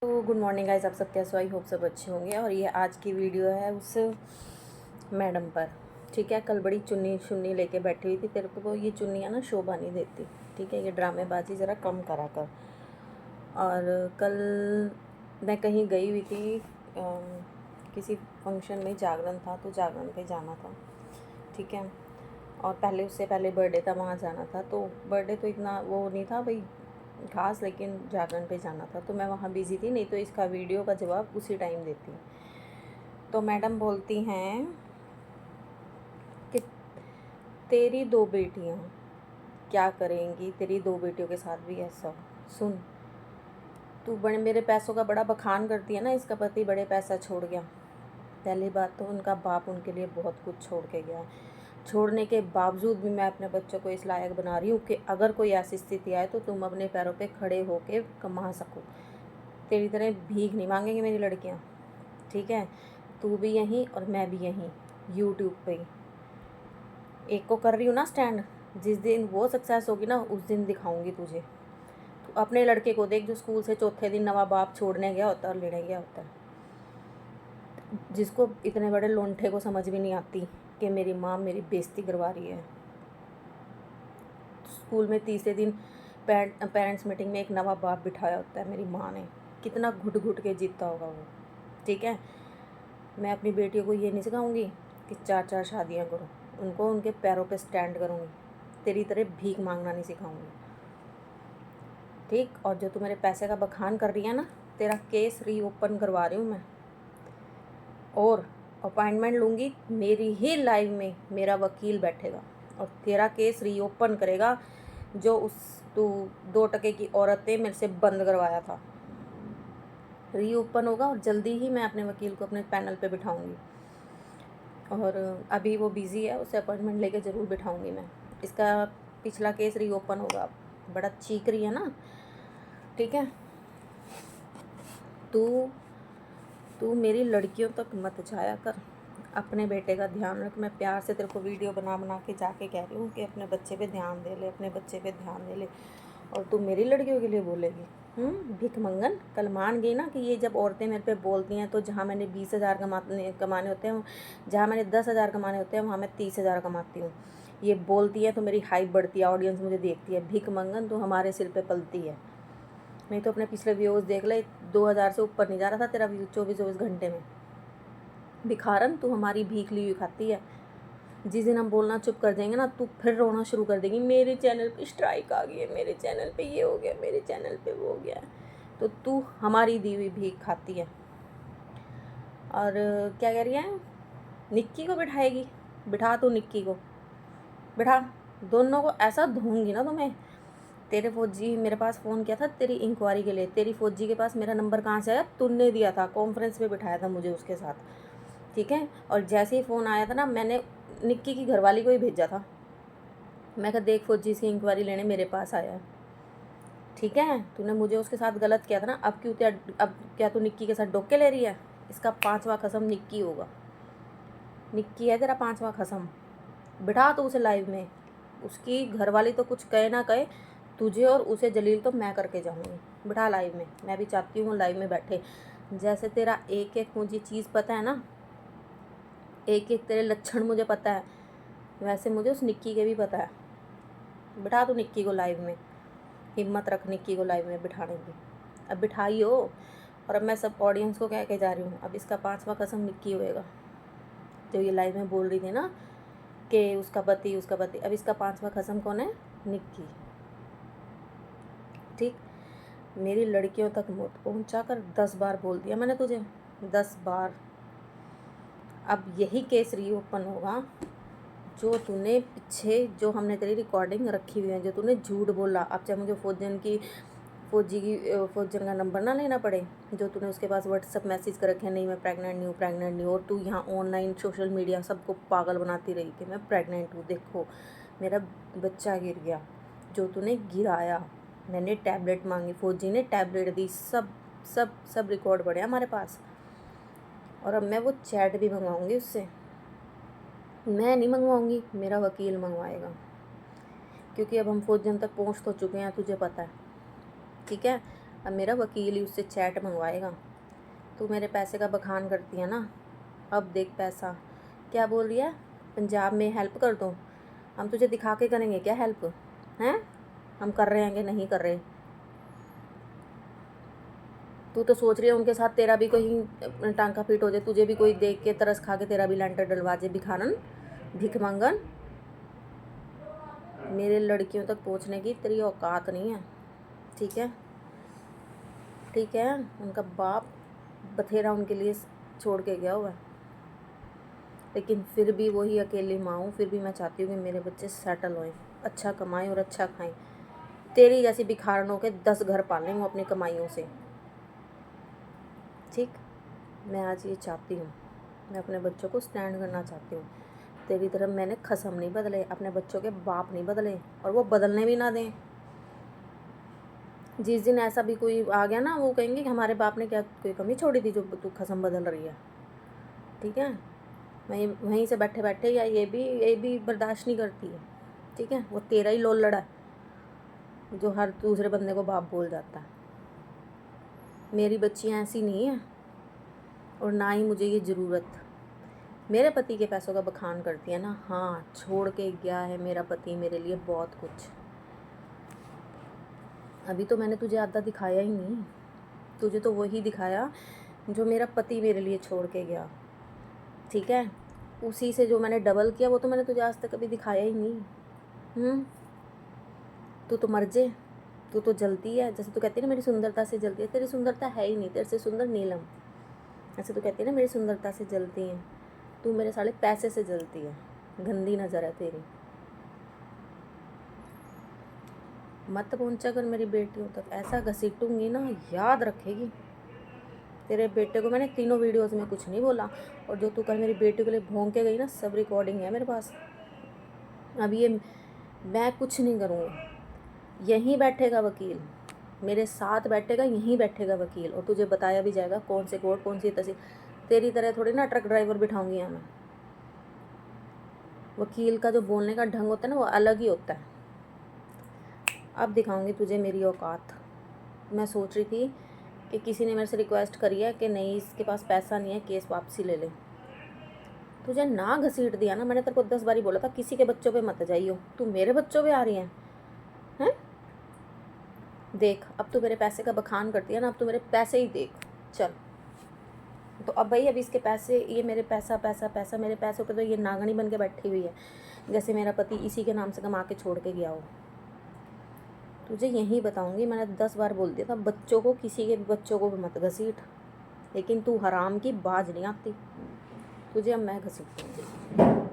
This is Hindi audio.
तो गुड मॉर्निंग गाइस, आप सब कैसे हो? आई होप सब अच्छे होंगे। और ये आज की वीडियो है उस मैडम पर। ठीक है, कल बड़ी चुन्नी शुन्नी लेके बैठी हुई थी। तेरे को ये चुन्नियाँ ना शोभा नहीं देती। ठीक है, ये ड्रामेबाजी ज़रा कम करा कर। और कल मैं कहीं गई हुई थी, किसी फंक्शन में जागरण था, तो जागरण पे जाना था। ठीक है, और पहले उससे पहले बर्थडे था, वहाँ जाना था। तो बर्थडे तो इतना वो नहीं था भाई खास, लेकिन जागरण पे जाना था तो मैं वहाँ बिज़ी थी। नहीं तो इसका वीडियो का जवाब उसी टाइम देती। तो मैडम बोलती हैं कि तेरी दो बेटियाँ क्या करेंगी, तेरी दो बेटियों के साथ भी ऐसा। सुन, तू बड़े मेरे पैसों का बड़ा बखान करती है ना, इसका पति बड़े पैसा छोड़ गया। पहली बात तो उनका बाप उनके लिए बहुत कुछ छोड़ के गया। छोड़ने के बावजूद भी मैं अपने बच्चों को इस लायक बना रही हूँ कि अगर कोई ऐसी स्थिति आए तो तुम अपने पैरों पे खड़े होके कमा सको। तेरी तरह भीख नहीं मांगेंगी मेरी लड़कियाँ। ठीक है, तू भी यहीं और मैं भी यहीं, यूट्यूब पे एक को कर रही हूँ ना स्टैंड। जिस दिन वो सक्सेस होगी ना, उस दिन दिखाऊंगी तुझे। तो अपने लड़के को देख, जो स्कूल से चौथे दिन नवा बाप छोड़ने गया होता है और लेने गया होता है, जिसको इतने बड़े लोंठे को समझ भी नहीं आती कि मेरी माँ मेरी बेइज्जती करवा रही है। स्कूल में तीसरे दिन पेरेंट्स मीटिंग में एक नवा बाप बिठाया होता है मेरी माँ ने, कितना घुट घुट के जीता होगा वो। ठीक है, मैं अपनी बेटियों को ये नहीं सिखाऊंगी कि चार चार शादियाँ करो, उनको उनके पैरों पे स्टैंड करूँगी। तेरी तरह भीख मांगना नहीं सिखाऊंगी। ठीक, और जो तू मेरे पैसे का बखान कर रही है ना, तेरा केस रीओपन करवा रही हूँ मैं, और अपॉइंटमेंट लूँगी। मेरी ही लाइव में मेरा वकील बैठेगा और तेरा केस रीओपन करेगा, जो उस तू 2 टके की औरत ने मेरे से बंद करवाया था। रीओपन होगा और जल्दी ही मैं अपने वकील को अपने पैनल पे बिठाऊंगी। और अभी वो बिज़ी है, उसे अपॉइंटमेंट लेके ज़रूर बिठाऊंगी मैं। इसका पिछला केस रीओपन होगा। बड़ा चीख रही है ना। ठीक है, तू तू मेरी लड़कियों तक मत जाया कर। अपने बेटे का ध्यान रख। मैं प्यार से तेरे को वीडियो बना बना के जाके कह रही हूँ कि अपने बच्चे पे ध्यान दे ले, अपने बच्चे पे ध्यान दे ले। और तू मेरी लड़कियों के लिए बोलेगी? भीख मंगन। कल मान गई ना कि ये जब औरतें मेरे पे बोलती हैं, तो जहाँ मैंने 20,000 कमाने होते हैं, जहाँ मैंने 10,000 कमाने होते हैं, वहाँ मैं 30,000 कमाती हूँ। ये बोलती है तो मेरी हाइप बढ़ती है, ऑडियंस मुझे देखती है। भीख मंगन, तो हमारे सिर पे पलती है। नहीं तो अपने पिछले व्यूज़ देख ले, 2,000 से ऊपर नहीं जा रहा था तेरा व्यू 24 घंटे में। भिखारन, तू हमारी भीख ली हुई खाती है। जिस दिन हम बोलना चुप कर देंगे ना, तू फिर रोना शुरू कर देगी, मेरे चैनल पे स्ट्राइक आ गई है, मेरे चैनल पे ये हो गया, मेरे चैनल पे वो हो गया है। तो तू हमारी दी हुई भीख खाती है। और क्या कह रही है? निक्की को बिठाएगी? बिठा तू निक्की को, बिठा। दोनों को ऐसा धोऊंगी ना तुम्हें। तेरे फौजी मेरे पास फ़ोन किया था तेरी इंक्वायरी के लिए। तेरी फौजी के पास मेरा नंबर कहाँ से आया? तूने दिया था, कॉन्फ्रेंस पे बिठाया था मुझे उसके साथ। ठीक है, और जैसे ही फ़ोन आया था ना, मैंने निक्की की घरवाली को ही भेजा था। मैं कहा देख, फौजी इसकी इंक्वायरी लेने मेरे पास आया है। ठीक है, तूने मुझे उसके साथ गलत किया था ना, अब क्या तू निक्की के साथ डोके ले रही है? इसका 5वां खसम निक्की होगा। निक्की है तेरा 5वां खसम। बिठा तो उसे लाइव में। उसकी घरवाली तो कुछ कहे ना कहे, तुझे और उसे जलील तो मैं करके जाऊंगी। बिठा लाइव में। मैं भी चाहती हूँ लाइव में बैठे। जैसे तेरा एक एक मुझे चीज़ पता है ना, एक एक तेरे लक्षण मुझे पता है, वैसे मुझे उस निक्की के भी पता है। बिठा तू निक्की को लाइव में। हिम्मत रख निक्की को लाइव में बिठाने की। अब बिठाई हो। और अब मैं सब ऑडियंस को कह के जा रही हूँ, अब इसका 5वां कसम निक्की होएगा। जो ये लाइव में बोल रही थी ना कि उसका पति, उसका पति, अब इसका 5वां कसम कौन है? निक्की। ठीक, मेरी लड़कियों तक मत पहुँचा कर। 10 बार बोल दिया मैंने तुझे, 10 बार। अब यही केस रीओपन होगा, जो तूने पीछे, जो हमने तेरी रिकॉर्डिंग रखी हुई है, जो तूने झूठ बोला। अब चाहे मुझे फौजन का नंबर ना लेना पड़े, जो तूने उसके पास व्हाट्सअप मैसेज कर रखे हैं, नहीं मैं प्रेग्नेंट नहीं हूँ, प्रेग्नेंट नहीं हूँ। और तू यहाँ ऑनलाइन सोशल मीडिया सबको पागल बनाती रही कि मैं प्रेग्नेंट हूँ, देखो मेरा बच्चा गिर गया। जो तूने गिराया, मैंने टैबलेट मांगी, फौजी ने टैबलेट दी, सब सब सब रिकॉर्ड पड़े हमारे पास। और अब मैं वो चैट भी मंगवाऊँगी उससे। मैं नहीं मंगवाऊँगी, मेरा वकील मंगवाएगा, क्योंकि अब हम फौजन तक पहुँच तो चुके हैं, तुझे पता है। ठीक है, अब मेरा वकील ही उससे चैट मंगवाएगा। तू मेरे पैसे का बखान करती है ना, अब देख पैसा। क्या बोल रही है, पंजाब में हेल्प कर दूँ? हम तुझे दिखा के करेंगे क्या हेल्प? हैं, हम कर रहे हैं कि नहीं कर रहे? तू तो सोच रही है उनके साथ तेरा भी कोई टांका पीट हो जाए, तुझे भी कोई देख के तरस खा के तेरा भी लेंटर डलवा जाए, भिखारन, भिख मांगन। मेरे लड़कियों तक पहुंचने की तेरी औकात नहीं है, ठीक है? ठीक है, उनका बाप बथेरा उनके लिए छोड़ के गया हुआ है, लेकिन फिर भी वही अकेली माँ हूँ। फिर भी मैं चाहती हूँ कि मेरे बच्चे सेटल होएं, अच्छा कमाएं और अच्छा खाएं। तेरी जैसी भिखारनों के 10 घर पालें वो अपनी कमाइयों से, ठीक? मैं आज ये चाहती हूँ, मैं अपने बच्चों को स्टैंड करना चाहती हूँ। तेरी तरफ मैंने खसम नहीं बदले, अपने बच्चों के बाप नहीं बदले, और वो बदलने भी ना दें। जिस दिन ऐसा भी कोई आ गया ना, वो कहेंगे कि हमारे बाप ने क्या कोई कमी छोड़ी थी जो तू खसम बदल रही है, ठीक है? वहीं से बैठे बैठे या ये भी बर्दाश्त नहीं करती है, ठीक है? वो तेरा ही लोल लड़ा है जो हर दूसरे बंदे को बाप बोल जाता है। मेरी बच्चियाँ ऐसी नहीं है, और ना ही मुझे ये ज़रूरत। मेरे पति के पैसों का बखान करती है ना, हाँ, छोड़ के गया है मेरा पति मेरे लिए बहुत कुछ। अभी तो मैंने तुझे आधा दिखाया ही नहीं, तुझे तो वही दिखाया जो मेरा पति मेरे लिए छोड़ के गया, ठीक है? उसी से जो मैंने डबल किया वो तो मैंने तुझे आज तक कभी दिखाया ही नहीं। तू तो मर जे, तू तो जलती है। जैसे तू कहती है ना मेरी सुंदरता से जलती है, तेरी सुंदरता है ही नहीं, तेरे से सुंदर नीलम। ऐसे तू कहती है ना मेरी सुंदरता से जलती है, तू मेरे साले पैसे से जलती है। गंदी नज़र है तेरी। मत पहुंचा कर मेरी बेटियों तक, ऐसा घसीटूंगी ना, याद रखेगी। तेरे बेटे को मैंने तीनों वीडियोस में कुछ नहीं बोला, और जो तू कल मेरी बेटी के लिए भोंक के गई ना, सब रिकॉर्डिंग है मेरे पास। अब ये मैं कुछ नहीं करूँगी, यहीं बैठेगा वकील, मेरे साथ बैठेगा, यहीं बैठेगा वकील, और तुझे बताया भी जाएगा कौन से कोर्ट कौन सी तहसील। तेरी तरह थोड़ी ना ट्रक ड्राइवर बिठाऊंगी यहाँ मैं। वकील का जो बोलने का ढंग होता है ना, वो अलग ही होता है। अब दिखाऊंगी तुझे मेरी औकात। मैं सोच रही थी कि किसी ने मेरे से रिक्वेस्ट करी है कि नहीं इसके पास पैसा नहीं है, केस वापसी ले ले। तुझे ना घसीट दिया ना, मैंने तेरे को 10 बारी बोला था किसी के बच्चों पे मत जाइयो, तू मेरे बच्चों पे आ रही है, हैं? देख, अब तू मेरे पैसे का बखान करती है ना, अब तू मेरे पैसे ही देख। चल, तो अब भाई अभी इसके पैसे, ये मेरे पैसा पैसा पैसा, मेरे पैसों पे तो ये नागनी बन के बैठी हुई है, जैसे मेरा पति इसी के नाम से कमा के छोड़ के गया हो। तुझे यही बताऊंगी, मैंने 10 बार बोल दिया था बच्चों को, किसी के भी बच्चों को भी मत घसीट, लेकिन तू हराम की बाज नहीं आती, तुझे अब मैं घसीटूंगी।